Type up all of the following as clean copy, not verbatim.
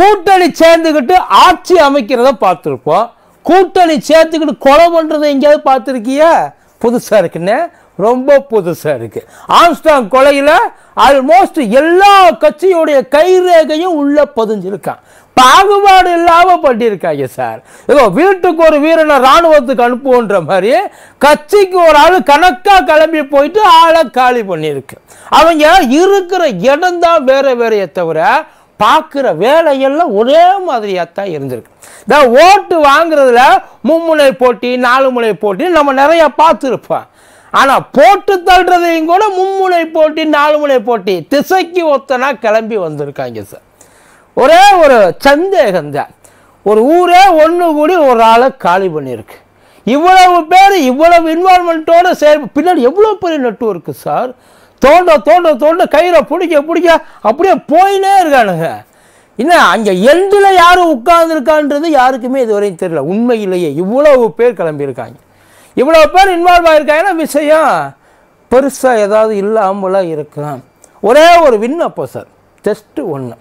கூட்டணி சேர்ந்துக்கிட்டு ஆட்சி அமைக்கிறத பார்த்துருப்போம். கூட்டணி சேர்த்துக்கிட்டு கொலை பண்ணுறதை எங்கேயாவது பார்த்துருக்கியா? புதுசாக இருக்குன்னு, ரொம்ப புதுசாக இருக்குது. ஆம்ஸ்ட்ராங் கொலையில் ஆல்மோஸ்ட் எல்லா கட்சியோடைய கைரேகையும் உள்ளே பதிஞ்சிருக்கான். பாகுபாடு இல்லாமல் பண்ணியிருக்காங்க சார். ஏதோ வீட்டுக்கு ஒரு வீரனை இராணுவத்துக்கு அனுப்புன்ற மாதிரி கட்சிக்கு ஒரு ஆள் கணக்காக கிளம்பி போயிட்டு ஆளை காலி பண்ணியிருக்கு. அவங்க இருக்கிற இடம் தான் வேற வேறையே தவிர பார்க்குற வேலையெல்லாம் ஒரே மாதிரியாக தான் இருந்திருக்கு. இந்த ஓட்டு வாங்குறதுல மும்முனை போட்டி 4 முனை போட்டி நம்ம நிறையா பார்த்துருப்போம். ஆனால் போட்டு தள்ளுறதையும் கூட மும்முனை போட்டி 4 முனை போட்டி திசைக்கு ஒத்தனா கிளம்பி வந்திருக்காங்க சார். ஒரே ஒரு சந்தேகம்தான், ஒரு ஊரே ஒன்று கூடி ஒரு ஆளை காலி பண்ணியிருக்கு. இவ்வளவு பேர் இவ்வளவு இன்வால்மெண்ட்டோட பின்னாடி எவ்வளோ பெரிய நெட்வொர்க்கு சார். தோண்ட தோண்ட தோண்ட கயிறை பிடிக்க அப்படியே போயினே இருக்கானுங்க. இன்னும் அங்கே எண்டில் யாரும் உட்கார்ந்துருக்கான்றது யாருக்குமே இதுவரையும் தெரியல. உண்மையிலேயே இவ்வளவு பேர் கிளம்பியிருக்காங்க, இவ்வளோ பேர் இன்வால்வ் ஆகிருக்காங்கன்னா விஷயம் பெருசாக ஏதாவது இல்லாமலாம் இருக்கலாம். ஒரே ஒரு விண்ணப்பம் சார், ஜஸ்ட்டு ஒன்று,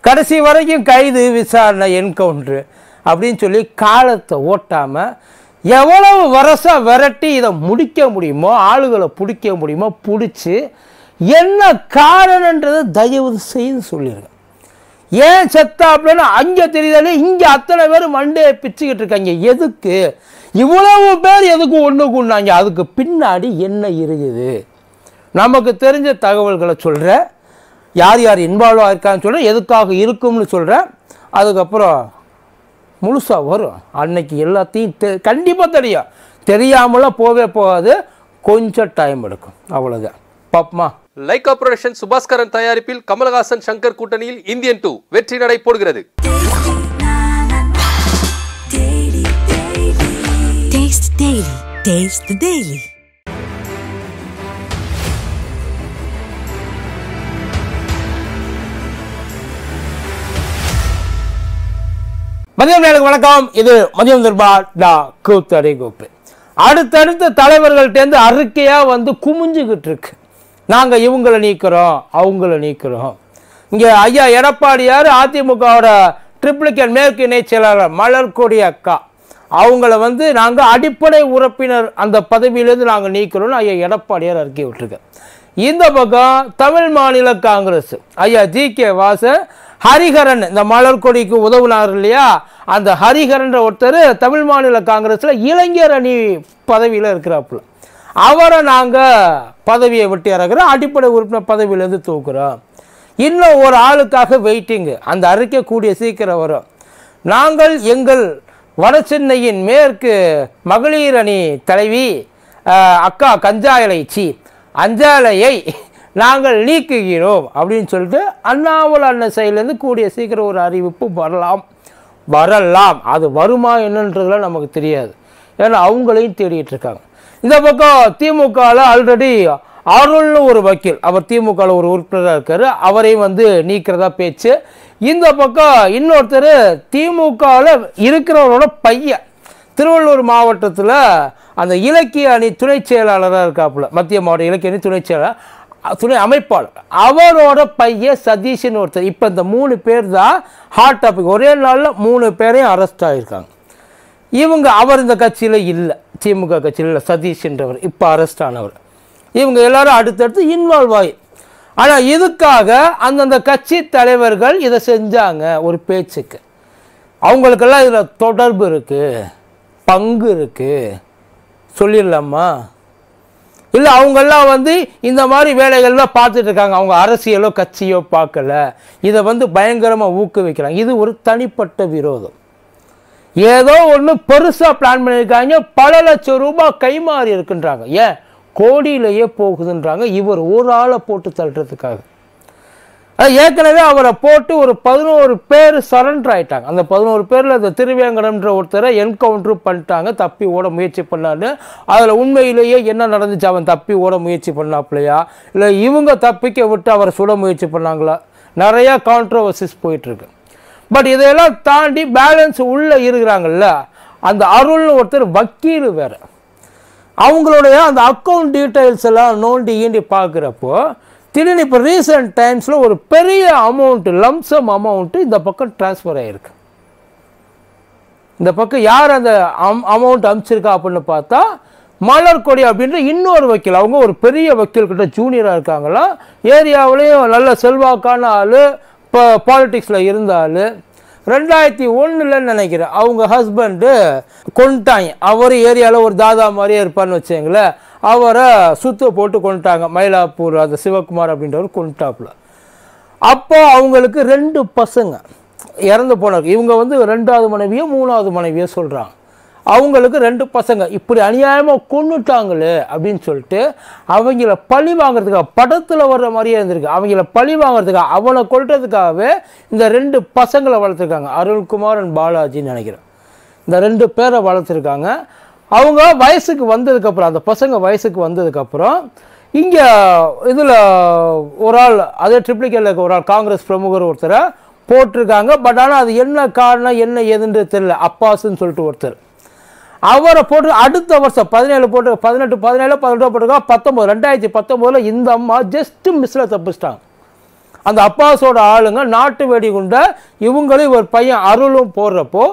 கடைசி வரைக்கும் கைது விசாரணை என்கவுண்ட்ரு அப்படின்னு சொல்லி காலத்தை ஓட்டாமல் எவ்வளவு வருஷம் விரட்டி இதை முடிக்க முடியுமோ, ஆளுகளை பிடிக்க முடியுமோ பிடிச்சி என்ன காரணன்றதை தயவு செய்து சொல்லிடுங்க. ஏன் செத்தாப்லன்னு அங்கே தெரியுதாலே, இங்கே அத்தனை பேர் மண்டையை பிச்சுக்கிட்டு இருக்காங்க. எதுக்கு இவ்வளவு பேர் எதுக்கு ஒன்று கூடாங்க? அதுக்கு பின்னாடி என்ன இருக்குது? நமக்கு தெரிஞ்ச தகவல்களை சொல்கிறேன், யார் யார் இன்வால்வ் ஆகிருக்கான்னு சொல்கிறேன், எதுக்காக இருக்கும்னு சொல்கிறேன். அதுக்கப்புறம் முழுசாக வரும். அன்னைக்கு எல்லாத்தையும் கண்டிப்பாக தெரியும். தெரியாமலாம் போகாது, கொஞ்சம் டைம் எடுக்கும், அவ்வளோதான். பாப்பமா. லைகா புரொடக்ஷன் சுபாஸ்கரன் தயாரிப்பில் கமலஹாசன் சங்கர் கூட்டணியில் இந்தியன் 2 வெற்றி நடை போடுகிறது. மதியம் நேருக்கு வணக்கம். இது மதியம் கூத்தடை கோப்பு. அடுத்தடுத்த தலைவர்கள்ட்டேருந்து அறிக்கையாக வந்து குமிஞ்சுக்கிட்டு இருக்கு. நாங்கள் இவங்களை நீக்கிறோம், அவங்கள நீக்கிறோம். இங்கே ஐயா எடப்பாடியார் அதிமுகவோட ட்ரிப்ளிகேட் மேற்கு இணை செயலாளர் மலர்கொடி அக்கா அவங்கள வந்து நாங்கள் அடிப்படை உறுப்பினர் அந்த பதவியிலேருந்து நாங்கள் நீக்கிறோம்னு ஐயா எடப்பாடியார் அறிக்கை விட்டுருக்கேன். இந்த பக்கம் தமிழ் மாநில காங்கிரஸ் ஐயா ஜி.கே. வாசன், ஹரிஹரன், இந்த மலர்கொடிக்கு உதவுனார் இல்லையா, அந்த ஹரிஹரன்ற ஒருத்தர் தமிழ் மாநில காங்கிரஸில் இளைஞர் அணி பதவியில் இருக்கிறாப்புல. அவரை நாங்கள் பதவியை விட்டு இறக்குறோம், அடிப்படை உறுப்பினர் பதவியிலேருந்து தூக்குறோம். இன்னும் ஒரு ஆளுக்காக வெயிட்டிங்கு. அந்த அறிக்கை கூடிய சீக்கிரம் வரும். நாங்கள் எங்கள் வடசென்னையின் மேற்கு மகளிர் அணி தலைவி அக்கா அஞ்சாலையை நாங்கள் நீக்குகிறோம் அப்படின்னு சொல்லிட்டு அண்ணாமலை அண்ணன் சைட்லேருந்து கூடிய சீக்கிரம் ஒரு அறிவிப்பு வரலாம். அது வருமா என்னன்றதுலாம் நமக்கு தெரியாது, ஏன்னா அவங்களையும் தேடிட்டு இருக்காங்க. இந்த பக்கம் திமுகவில் ஆல்ரெடி அருள்னு ஒரு வக்கீல், அவர் திமுகவில் ஒரு உறுப்பினராக இருக்கார், அவரையும் வந்து நீக்கிறதா பேச்சு. இந்த பக்கம் இன்னொருத்தர் திமுகவில் இருக்கிறவரோட பையன் திருவள்ளூர் மாவட்டத்தில் அந்த இலக்கிய அணி துணை செயலாளராக இருக்காப்புல, மத்திய மாவட்ட இலக்கிய அணி துணை அமைப்பாளர், அவரோட பையன் சதீஷ்னு ஒருத்தர். இப்போ இந்த 3 பேர் தான் ஹாட் டாபிக். ஒரே நாளில் 3 பேரையும் அரெஸ்ட் ஆகியிருக்காங்க. அவர் இந்த கட்சியில் இல்லை, திமுக கட்சியில் இல்லை, சதீஷ்ன்றவர் இப்போ அரெஸ்ட் ஆனவர். இவங்க எல்லாரும் அடுத்தடுத்து இன்வால்வ் ஆகி, ஆனால் இதுக்காக அந்தந்த கட்சி தலைவர்கள் இதை செஞ்சாங்க ஒரு பேச்சுக்கு. அவங்களுக்கெல்லாம் இதில் தொடர்பு இருக்குது, பங்கு இருக்குது சொல்லிடலாமா? இல்லை அவங்கெல்லாம் வந்து இந்த மாதிரி வேலைகள்லாம் பார்த்துட்டு இருக்காங்க, அவங்க அரசியலோ கட்சியோ பார்க்கல, இதை வந்து பயங்கரமாக ஊக்குவிக்கிறாங்க. இது ஒரு தனிப்பட்ட விரோதம். ஏதோ ஒன்று பெருசாக பிளான் பண்ணியிருக்காங்க, பல லட்சம் ரூபாய் கைமாறி இருக்குன்றாங்க, ஏன் கோடியிலேயே போகுதுன்றாங்க. இவர் ஒரு ஆளை போட்டு தள்ளுறதுக்காக ஏற்கனவே அவரை போட்டு ஒரு 11 பேர் சரண்டர் ஆகிட்டாங்க. அந்த 11 பேரில் அந்த திருவேங்கடம்ன்ற ஒருத்தரை என்கவுண்டர் பண்ணிட்டாங்க, தப்பி ஓட முயற்சி பண்ணான்னு. அதில் உண்மையிலேயே என்ன நடந்துச்சு, அவன் தப்பி ஓட முயற்சி பண்ணாப்பிலையா இல்லை இவங்க தப்பிக்க விட்டு அவரை சுட முயற்சி பண்ணாங்களா, நிறையா கான்ட்ரவர்சிஸ் போயிட்டுருக்கு. பட் இதையெல்லாம் தாண்டி பேலன்ஸ் உள்ளே இருக்கிறாங்கல்ல, அந்த அருள்னு ஒருத்தர் வக்கீல் வேறு, அவங்களுடைய அந்த அக்கௌண்ட் டீட்டெயில்ஸ் எல்லாம் நோண்டி ஈண்டி பார்க்குறப்போ திடீர்னு இப்போ ரீசெண்ட் டைம்ஸில் ஒரு பெரிய அமௌண்ட்டு லம்சம் அமௌண்ட்டு இந்த பக்கம் ட்ரான்ஸ்ஃபர் ஆகிருக்கு. இந்த பக்கம் யார் அந்த அமௌண்ட் அனுப்பிச்சிருக்கா அப்படின்னு பார்த்தா மலர்கொடி அப்படின்ற இன்னொரு வக்கீல். அவங்க ஒரு பெரிய வக்கீல்கிட்ட ஜூனியராக இருக்காங்களா, ஏரியாவிலையும் நல்ல செல்வாக்கான ஆள், இப்போ பாலிட்டிக்ஸில் இருந்த ஆள். 2001 நினைக்கிறேன் அவங்க ஹஸ்பண்டு கொண்டுட்டாங்க. அவர் ஏரியாவில் ஒரு தாதா மாதிரியே இருப்பார்னு வச்சுங்களேன், அவரை சுத்த போட்டு கொண்டுட்டாங்க. மயிலாப்பூர் அந்த சிவகுமார் அப்படின்றவர் கொண்டுட்டாப்புல. அப்போ அவங்களுக்கு 2 பசங்க இறந்து போனாங்க. இவங்க வந்து 2வது மனைவியோ 3வது மனைவியோ சொல்கிறாங்க. அவங்களுக்கு 2 பசங்க இப்படி அநியாயமாக கொண்டுட்டாங்களே அப்படின்னு சொல்லிட்டு அவங்கள பழி வாங்கிறதுக்காக, படத்தில் வர்ற மாதிரியே இருந்திருக்கு, அவங்கள பழி வாங்கிறதுக்காக, அவனை கொல்றதுக்காகவே இந்த 2 பசங்களை வளர்த்துருக்காங்க. அருள்குமார் அண்ட் பாலாஜின்னு நினைக்கிறேன். இந்த 2 பேரை வளர்த்துருக்காங்க. அவங்க வயசுக்கு வந்ததுக்கப்புறம், அந்த பசங்க வயசுக்கு வந்ததுக்கப்புறம் இங்கே இதில் ஒரு ஆள், அதே ட்ரிப்ளிகேல இருக்க ஒரு ஆள் காங்கிரஸ் பிரமுகர் ஒருத்தரை போட்டிருக்காங்க. பட் ஆனால் அது என்ன காரணம் என்ன ஏதுன்னு தெரியல. அப்பாஸ்ன்னு சொல்லிட்டு ஒருத்தர் அவரை போட்டு அடுத்த வருஷம் 17 போட்டு 18 போட்டிருக்கா. 2019 இந்த அம்மா ஜஸ்ட் மிஸ்ஸில் தப்பிச்சிட்டாங்க. அந்த அப்பாஸோட ஆளுங்க நாட்டு வெடிகுண்டை இவங்களும் ஒரு பையன் அருளும் போடுறப்போ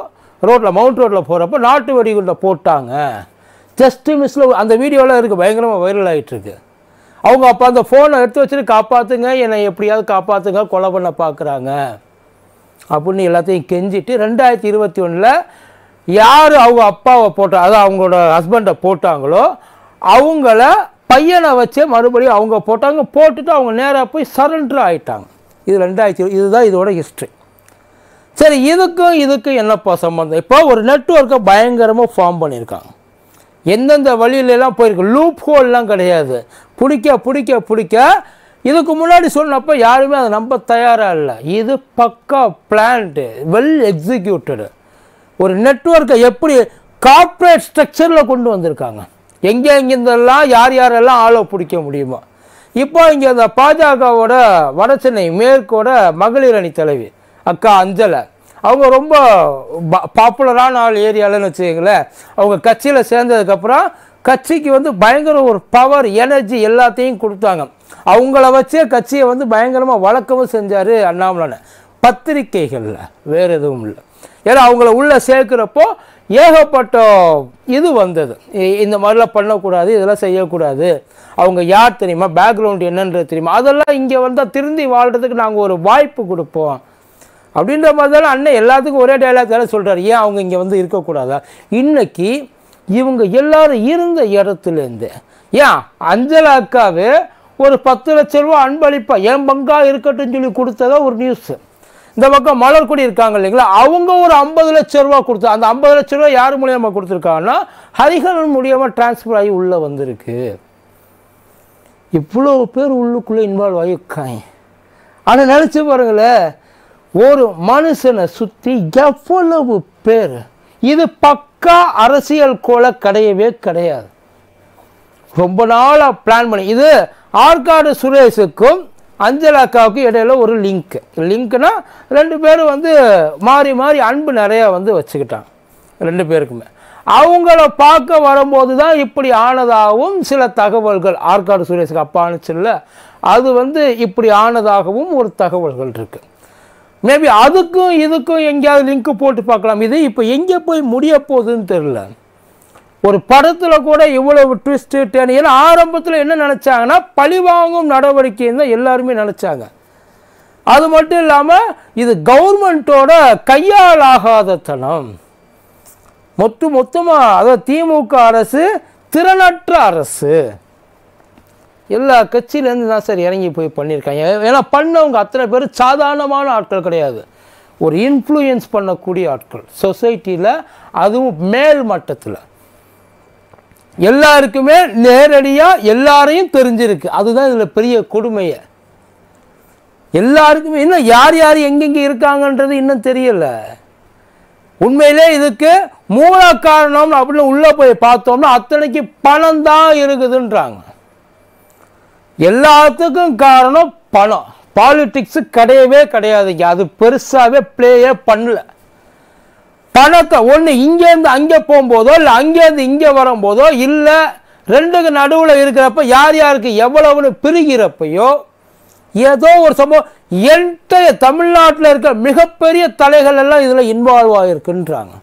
ரோட்டில் மவுண்ட் ரோட்டில் போகிறப்போ நாட்டு வெடிகுண்டை போட்டாங்க. ஜஸ்ட்டு மிஸ்ஸில் அந்த வீடியோலாம் இருக்குது, பயங்கரமாக வைரல் ஆகிட்டுருக்கு. அவங்க அப்போ அந்த ஃபோனை எடுத்து வச்சுட்டு காப்பாற்றுங்க, என்னை எப்படியாவது காப்பாற்றுங்க, கொலை பண்ண பார்க்குறாங்க அப்படின்னு எல்லாத்தையும் கெஞ்சிட்டு 2021 யார் அவங்க அப்பாவை போட்ட, அதாவது அவங்களோட ஹஸ்பண்டை போட்டாங்களோ அவங்கள பையனை வச்சே மறுபடியும் அவங்க போட்டாங்க. போட்டுட்டு அவங்க நேராக போய் சரண்டர் ஆகிட்டாங்க. இது 2020, இதுதான் இதோட ஹிஸ்ட்ரி. சரி, இதுக்கும் என்னப்பா சம்பந்தம்? இப்போ ஒரு நெட்வொர்க்கை பயங்கரமாக ஃபார்ம் பண்ணியிருக்காங்க. எந்தெந்த வழியிலலாம் போயிருக்கு, லூப் ஹோல்லாம் கிடையாது. பிடிக்க இதுக்கு முன்னாடி சொன்னப்போ யாருமே அதை நம்ப தயாராக இல்லை. இது பக்கா பிளான்டு, வெல் எக்ஸிக்யூட்டடு. ஒரு நெட்வொர்க்கை எப்படி கார்ப்பரேட் ஸ்ட்ரக்சரில் கொண்டு வந்திருக்காங்க. எங்கெங்கெல்லாம் யாரெல்லாம் ஆளை பிடிக்க முடியுமோ. இப்போ இங்கே அந்த பாஜகவோட வடசென்னை மேற்கோட மகளிர் அணி தலைவி அக்கா அஞ்சலை, அவங்க ரொம்ப பாப்புலரான ஆள் ஏரியாலன்னு வச்சுக்கங்களேன். அவங்க கட்சியில் சேர்ந்ததுக்கப்புறம் கட்சிக்கு வந்து பயங்கர ஒரு பவர், எனர்ஜி எல்லாத்தையும் கொடுத்தாங்க. அவங்கள வச்சே கட்சியை வந்து பயங்கரமாக வழக்கவும் செஞ்சார் அண்ணாமலை. பத்திரிகைகளில் வேறு எதுவும் இல்லை. ஏன்னா அவங்கள உள்ளே சேர்க்குறப்போ ஏகப்பட்ட இது வந்தது, இந்த மாதிரிலாம் பண்ணக்கூடாது, இதெல்லாம் செய்யக்கூடாது, அவங்க யார் தெரியுமா, பேக்ரவுண்ட் என்னன்றது தெரியுமா, அதெல்லாம் இங்கே வந்தால் திருந்தி வாழ்கிறதுக்கு நாங்கள் ஒரு வாய்ப்பு கொடுப்போம் அப்படின்ற மாதிரி தானே அண்ணன் எல்லாத்துக்கும் ஒரே டைலாக் தானே சொல்கிறார். ஏன் அவங்க இங்கே வந்து இருக்கக்கூடாதா? இன்னைக்கு இவங்க எல்லாரும் இருந்த இடத்துலேருந்து ஏன் அஞ்சலா அக்காவே ஒரு 10 லட்ச ரூபா அன்பளிப்பா என் பங்கா இருக்கட்டும் சொல்லி கொடுத்ததா ஒரு நியூஸ். இந்த பக்கம் மலர்கொடி இருக்காங்க இல்லைங்களா, அவங்க ஒரு 50 லட்ச ரூபா கொடுத்து, அந்த 50 லட்ச ரூபா யார் மூலியமாக கொடுத்துருக்காங்கன்னா ஹரிஹரன் மூலியமாக டிரான்ஸ்ஃபர் ஆகி உள்ளே வந்திருக்கு. இவ்வளோ பேர் உள்ளுக்குள்ளே இன்வால்வ் ஆகியிருக்காங்க. ஆனால் நினச்சி பாருங்களேன், ஒரு மனுஷனை சுற்றி எவ்வளவு பேர். இது பக்கா அரசியல் கோலை கிடையவே கிடையாது. ரொம்ப நாளாக பிளான் பண்ணி, இது ஆற்காடு சுரேஷுக்கும் அஞ்சலா அக்காவுக்கும் இடையில ஒரு லிங்க்னா 2 பேரும் வந்து மாறி மாறி அன்பு நிறையா வந்து வச்சுக்கிட்டாங்க 2 பேருக்குமே. அவங்கள பார்க்க வரும்போது தான் இப்படி ஆனதாகவும் சில தகவல்கள், ஆற்காடு சுரேஷுக்கு அப்பா அனுப்பிச்சில்ல, அது வந்து இப்படி ஆனதாகவும் ஒரு தகவல்கள் இருக்கு. மேபி அதுக்கும் இதுக்கும் எங்கேயாவது லிங்க் போட்டு பார்க்கலாம். இது இப்போ எங்கே போய் முடிய போகுதுன்னு தெரியல. ஒரு படத்தில் கூட இவ்வளவு ட்விஸ்ட் டேர்ன். ஏன்னா ஆரம்பத்தில் என்ன நினச்சாங்கன்னா பழிவாங்கும் நடவடிக்கைன்னு தான் எல்லாருமே நினச்சாங்க. அது மட்டும் இல்லாமல் இது கவர்மெண்ட்டோட கையாலாகாத தனம். மொத்தமாக அதாவது திமுக அரசு திறனற்ற அரசு. எல்லா கட்சியிலேருந்து தான் சார் இறங்கி போய் பண்ணியிருக்காங்க. ஏன்னா பண்ணவங்க அத்தனை பேர் சாதாரணமான ஆட்கள் கிடையாது, ஒரு இன்ஃப்ளூயன்ஸ் பண்ணக்கூடிய ஆட்கள் சொசைட்டியில், அதுவும் மேல் மட்டத்தில். எல்லாருக்குமே நேரடியாக எல்லாரையும் தெரிஞ்சிருக்கு. அதுதான் இதில் பெரிய கொடுமையை. எல்லாருக்குமே இன்னும் யார் யார் எங்கெங்கே இருக்காங்கன்றது இன்னும் தெரியல. உண்மையிலே இதுக்கு மூல காரணம் அப்படின்னு உள்ளே போய் பார்த்தோம்னா அத்தனைக்கு பணம் தான் இருக்குதுன்றாங்க. எல்லாத்துக்கும் காரணம் பணம். பாலிடிக்ஸு கிடையவே கிடையாதுங்க. அது பெருசாகவே பிளேயே பண்ணல. பணத்தை ஒன்று இங்கேருந்து அங்கே போகும்போதோ இல்லை அங்கேருந்து இங்கே வரும்போதோ இல்லை 2க்கு நடுவில் இருக்கிறப்ப யார் யாருக்கு எவ்வளவுன்னு பிரிகிறப்பையோ ஏதோ ஒரு சம்பவம் என்டைய தமிழ்நாட்டில் இருக்க மிகப்பெரிய தலைகள் எல்லாம் இதில் இன்வால்வ் ஆகிருக்குன்றாங்க.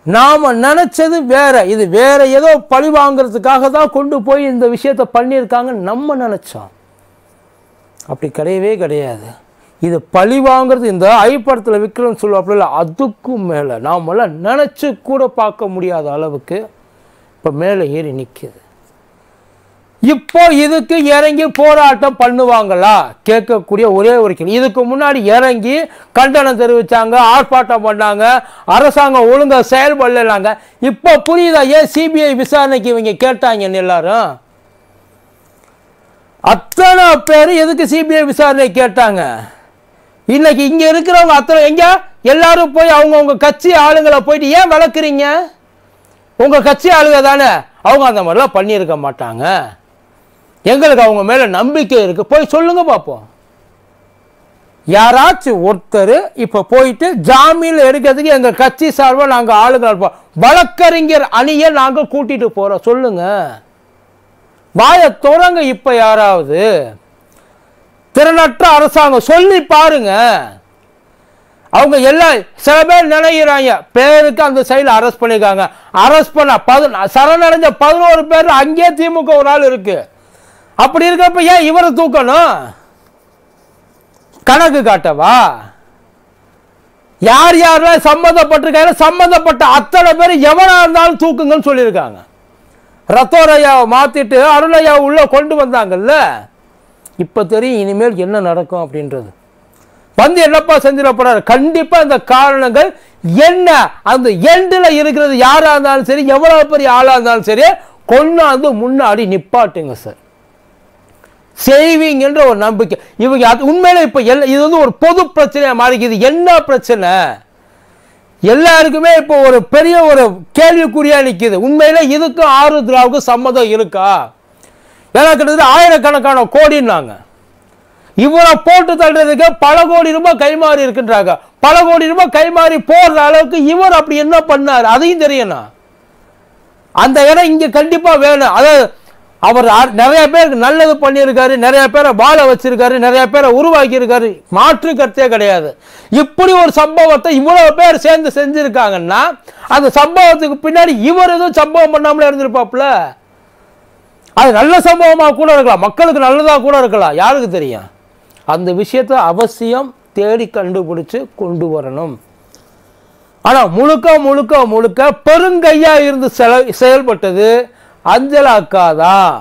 நாம் நினச்சது வேற, இது வேற ஏதோ பழி வாங்கிறதுக்காக தான் கொண்டு போய் இந்த விஷயத்தை பண்ணியிருக்காங்க நம்ம நினச்சோம். அப்படி கிடையவே கிடையாது. இது பழி வாங்கிறது இந்த ஐப்படத்தில் விற்கிறோன்னு சொல்லுவாப்புல, அதுக்கும் மேலே நாமெல்லாம் நினச்சி கூட பார்க்க முடியாத அளவுக்கு இப்போ மேலே ஏறி நிற்கிது. இப்போ இதுக்கு இறங்கி போராட்டம் பண்ணுவாங்களா கேட்கக்கூடிய ஒரே ஒரு கேள்வி. இதுக்கு முன்னாடி இறங்கி கண்டனம் தெரிவித்தாங்க, ஆர்ப்பாட்டம் பண்ணாங்க, அரசாங்கம் ஒழுங்காக செயல்படலாங்க. இப்போ புரியுதா ஏன் சிபிஐ விசாரணைக்கு இவங்க கேட்டாங்கன்னு எல்லாரும்? அத்தனை பேர் எதுக்கு சிபிஐ விசாரணை கேட்டாங்க? இன்னைக்கு இங்கே இருக்கிறவங்க அத்தனை எங்க எல்லாரும் போய் அவங்கவுங்க கட்சி ஆளுங்களை போயிட்டு ஏன் வளர்க்குறீங்க? உங்கள் கட்சி ஆளுங்க தானே, அவங்க அந்த மாதிரிலாம் பண்ணியிருக்க மாட்டாங்க, எங்களுக்கு அவங்க மேலே நம்பிக்கை இருக்குது, போய் சொல்லுங்க பார்ப்போம். யாராச்சும் ஒருத்தர் இப்போ போயிட்டு ஜாமீனில் எடுக்கிறதுக்கு எங்கள் கட்சி சார்பாக நாங்கள் ஆளுங்க இருப்போம், வழக்கறிஞர் அணியை நாங்கள் கூட்டிகிட்டு போகிறோம், சொல்லுங்க. வாயை தொடங்க. இப்போ யாராவது திறனற்ற அரசாங்கம் சொல்லி பாருங்க. அவங்க எல்லாம் சில பேர் நினைக்கிறாங்க பேருக்கு அந்த சைடில் அரெஸ்ட் பண்ணியிருக்காங்க. அரெஸ்ட் பண்ண சரணடைஞ்ச 11 பேர் அங்கேயே திமுக ஒரு ஆள் இருக்கு. அப்படி இருக்கப்ப ஏன் இவரை தூக்கணும்? கணக்கு காட்டவா? யார் யாரெல்லாம் சம்மந்தப்பட்டிருக்காங்க, சம்மந்தப்பட்ட அத்தனை பேர் எவனா இருந்தாலும் தூக்குங்கன்னு சொல்லியிருக்காங்க. ரத்தோரையாவை மாத்திட்டு அருளையா உள்ள கொண்டு வந்தாங்கல்ல. இப்போ தெரியும் இனிமேல் என்ன நடக்கும் அப்படின்றது. வந்து என்னப்பா செஞ்சிடப்படாது. கண்டிப்பா இந்த காரணங்கள் என்ன அந்த எண்டில் இருக்கிறது. யாரா இருந்தாலும் சரி, எவ்வளவு பெரிய ஆளா இருந்தாலும் சரி, கொண்டாந்து முன்னாடி நிப்பாட்டுங்க சார், செய்வீங்கன்ற ஒரு நம்பிக்கை. இவங்க உண்மையில இப்ப இது வந்து ஒரு பொது பிரச்சனையா மாறிக்குது. என்ன பிரச்சனை? எல்லாருக்குமே இப்போ ஒரு பெரிய ஒரு கேள்விக்குறியா நிற்குது. உண்மையில இதுக்கு ஆருத்ராவுக்கு சம்மதம் இருக்கா? ஏன்னா கிட்டத்தட்ட ஆயிரக்கணக்கான கோடின்னாங்க. இவரை போட்டு தள்ளுறதுக்கு பல கோடி ரூபாய் கைமாறி இருக்குன்றாங்க. பல கோடி ரூபாய் கைமாறி போடுற அளவுக்கு இவர் அப்படி என்ன பண்ணார் அதையும் தெரியணும். அந்த இடம் இங்க கண்டிப்பா வேணும். அதாவது அவர் நிறைய பேருக்கு நல்லது பண்ணியிருக்காரு, நிறைய பேரை வாழ வச்சிருக்காரு, நிறைய பேரை உருவாக்கி இருக்காரு, மாற்று கருத்தே கிடையாது. இப்படி ஒரு சம்பவத்தை இவ்வளவு பேர் சேர்ந்து செஞ்சிருக்காங்கன்னா அந்த சம்பவத்துக்கு பின்னாடி இவர் எதுவும் சம்பவம் பண்ணாமலே இருந்திருப்பாப்ல. அது நல்ல சம்பவமா கூட இருக்கலாம், மக்களுக்கு நல்லதா கூட இருக்கலாம், யாருக்கு தெரியும். அந்த விஷயத்தை அவசியம் தேடி கண்டுபிடிச்சு கொண்டு வரணும். ஆனா முழுக்க முழுக்க முழுக்க பெருங்கையா இருந்து செயல்பட்டது அஞ்சலா அக்கா தான்.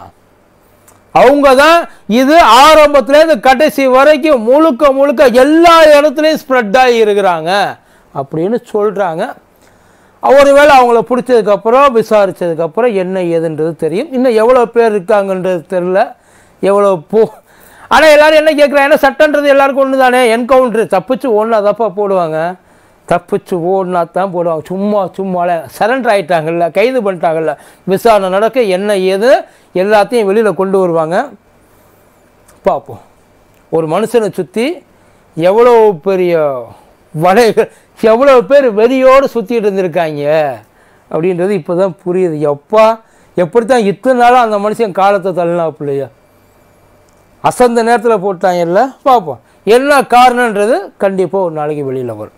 அவங்க தான் இது ஆரம்பத்திலேருந்து கடைசி வரைக்கும் முழுக்க முழுக்க எல்லா இடத்துலையும் ஸ்ப்ரெட் ஆகி இருக்கிறாங்க அப்படின்னு சொல்றாங்க. ஒருவேளை அவங்கள பிடிச்சதுக்கப்புறம் விசாரிச்சதுக்கப்புறம் என்ன ஏதுன்றது தெரியும். இன்னும் எவ்வளோ பேர் இருக்காங்கன்றது தெரியல, எவ்வளோ ஆனால் எல்லாரும் என்ன கேட்குறாங்க, ஏன்னா சட்டன்றது எல்லாருக்கும் ஒன்று தானே. என்கவுண்டரு தப்பிச்சு ஓடனா தப்பா போடுவாங்க, தப்பிச்சு ஓடினா தான் போடுவாங்க. சும்மால சரண்டர் ஆகிட்டாங்கல்ல, கைது பண்ணிட்டாங்கல்ல, விசாரணை நடக்க என்ன ஏது எல்லாத்தையும் வெளியில் கொண்டு வருவாங்க. பார்ப்போம். ஒரு மனுஷனை சுற்றி எவ்வளோ பெரிய வலைகள், எவ்வளோ பேர் வெறியோடு சுற்றிட்டு இருந்திருக்காங்க அப்படின்றது இப்போ தான் புரியுது. எப்படித்தான் இத்தனை நாளாக அந்த மனுஷன் காலத்தை தள்ளினாப்புலையா, அசந்த நேரத்தில் போட்டாங்கல்ல. பார்ப்போம் என்ன காரணன்றது கண்டிப்பாக ஒரு நாளைக்கு வெளியில் வரும்.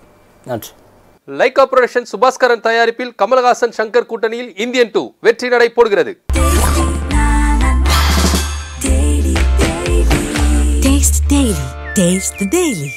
நன்றி. லைகா புரொடக்ஷன் சுபாஸ்கரன் தயாரிப்பில் கமலஹாசன் சங்கர் கூட்டணியில் இந்தியன் 2 வெற்றி நடை போடுகிறது. Taste the Daily.